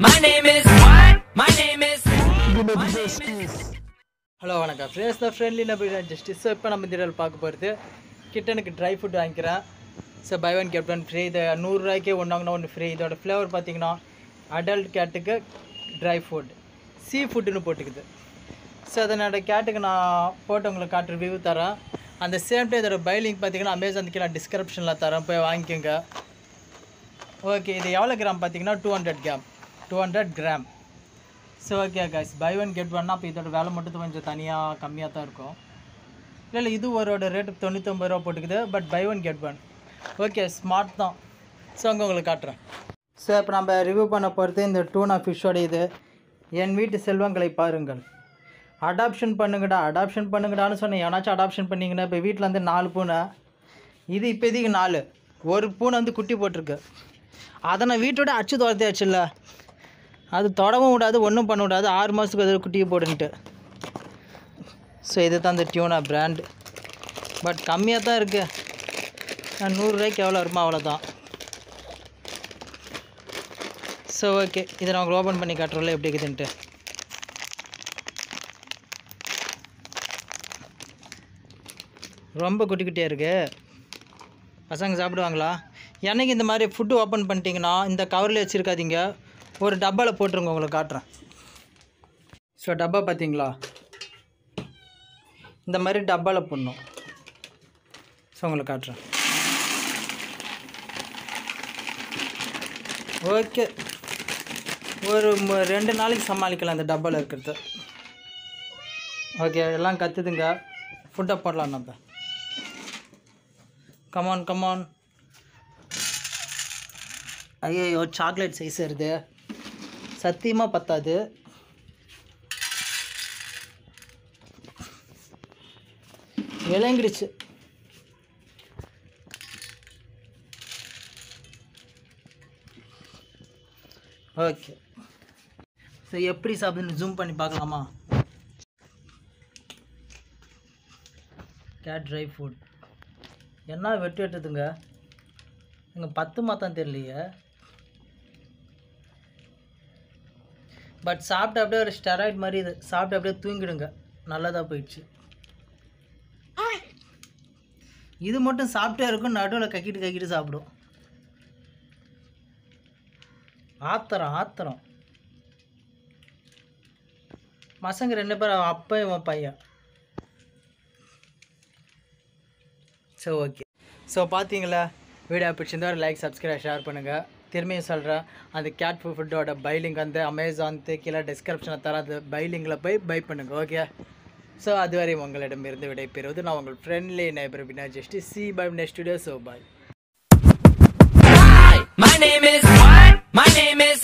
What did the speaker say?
My name is what? My name is hello வணக்கம் friends the friendly neighbour justice. So இப்போ நம்ம இந்த வீடியோவில் பார்க்க போகிறது கிட்டனுக்கு ட்ரை ஃபுட் வாங்கிக்கிறேன். So buy one get one free. இது 100 ரூபாய்க்கே ஒன்று வாங்கினா ஒன்று ஃப்ரீ. இதோட ஃப்ளேவர் பார்த்தீங்கன்னா அடல்ட் கேட்டுக்கு ட்ரை ஃபுட் சீ ஃபுட்டுன்னு போட்டுக்குது. ஸோ அதனோட கேட்டுக்கு நான் போட்டு உங்களுக்கு காட்டு ரிவ்யூ தரேன். அந்த சேம் டைம் இதோட பை லிங்க் பார்த்தீங்கன்னா அமேசானுக்கு நான் டிஸ்கிரிப்ஷனில் தரேன், போய் வாங்கிக்கோங்க. ஓகே, இது எவ்வளோ கிராம் பார்த்தீங்கன்னா 200 gram. So okay guys, buy one get ஒன்னா. அப்போ இதோட வேலை மட்டும் கொஞ்சம் தனியாக கம்மியாக தான் இருக்கும். இல்லை இது ஒரு ரேட்டு 99 ரூபா போட்டுக்குது. But buy one get one. Okay, smart தான். ஸோ அங்கே உங்களுக்கு காட்டுறேன். ஸோ இப்போ நம்ம ரிவ்யூ பண்ண போகிறது இந்த டூனா ஃபிஷ்ஷோட இது. என் வீட்டு செல்வங்களை பாருங்கள். அடாப்ஷன் பண்ணுங்கடான்னு சொன்னேன். எவனாச்சும் அடாப்ஷன் பண்ணிங்கன்னா இப்போ வீட்டில் வந்து 4 பூனை. இது இப்போதைக்கு 4. ஒரு பூனை வந்து குட்டி போட்டிருக்கு. அதை நான் வீட்டோட அச்சு துரத்தியாச்சுல்ல, அது தொடவும் விடாது, ஒன்றும் பண்ண விடாது. 6 மாதத்துக்கு அது குட்டியை போட்டுன்ட்டு. ஸோ இது தான் இந்த டியூனா பிராண்டு. பட் கம்மியாக தான் இருக்குது. நான் 100 ரூபாய்க்கு எவ்வளோ வருமோ அவ்வளோதான். ஸோ ஓகே, இதை நான் உங்களுக்கு ஓப்பன் பண்ணி காட்டுறோம்ல எப்படி இருக்குதுன்ட்டு. ரொம்ப குட்டி குட்டியாக இருக்குது. பசங்க சாப்பிடுவாங்களா? என்னைக்கு இந்த மாதிரி ஃபுட்டு ஓப்பன் பண்ணிட்டீங்கன்னா இந்த கவரில் வச்சுருக்காதீங்க, ஒரு டப்பாவில் போட்டுருங்க. உங்களுக்கு காட்டுறேன். ஸோ டப்பா பார்த்தீங்களா, இந்த மாதிரி டப்பாவில் போடணும். ஸோ உங்களுக்கு காட்டுறேன். ஓகே, ஒரு 2 நாளைக்கு சமாளிக்கலாம் இந்த டப்பாவில் இருக்கிறது. ஓகே, எல்லாம் கற்றுதுங்க. ஃபுட்டை போடலாம் நம்ம. கமான். ஐயோ, சாக்லேட் சைஸ் வருது, சத்தியமாக பத்தாது. விளங்கிடுச்சு. ஓகே, ஸோ எப்படி சாப்பிடுன்னு ஜூம் பண்ணி பார்க்கலாமா? கேட் ட்ரை ஃபுட் என்ன வெட்டுதுங்க. இங்கே 10 மாதம் தெரியலையே. பட் சாப்பிட்டு அப்படியே ஒரு ஸ்டெராய்ட் மாதிரி இது. சாப்பிட்டு அப்படியே தூங்கிடுங்க. நல்லதாக போயிடுச்சு. இது மட்டும் சாப்பிட்டே இருக்கும், நடுவில் கக்கிட்டு சாப்பிடும். ஆத்திரம். பசங்க 2 பேரும், அப்பா இவன் பையன். ஸோ ஓகே, ஸோ பார்த்தீங்களா, வீடியோ பிடிச்சிருந்தா ஒரு லைக், சப்ஸ்கிரைப், ஷேர் பண்ணுங்கள். திரும்பியும் சொல்கிறேன், அந்த கேட் ஃபுட்டோட பை லிங்க் வந்து அமேசான் கீழே டிஸ்கிரிப்ஷனில் தர அந்த பை லிங்கில் போய் பை பண்ணுங்கள். ஓகே, ஸோ அதுவரை உங்களிடமிருந்து விடைபெறுவது நான் உங்கள் friendly neighbour Bina justice. See bye next video. So bye. My name is what? My name is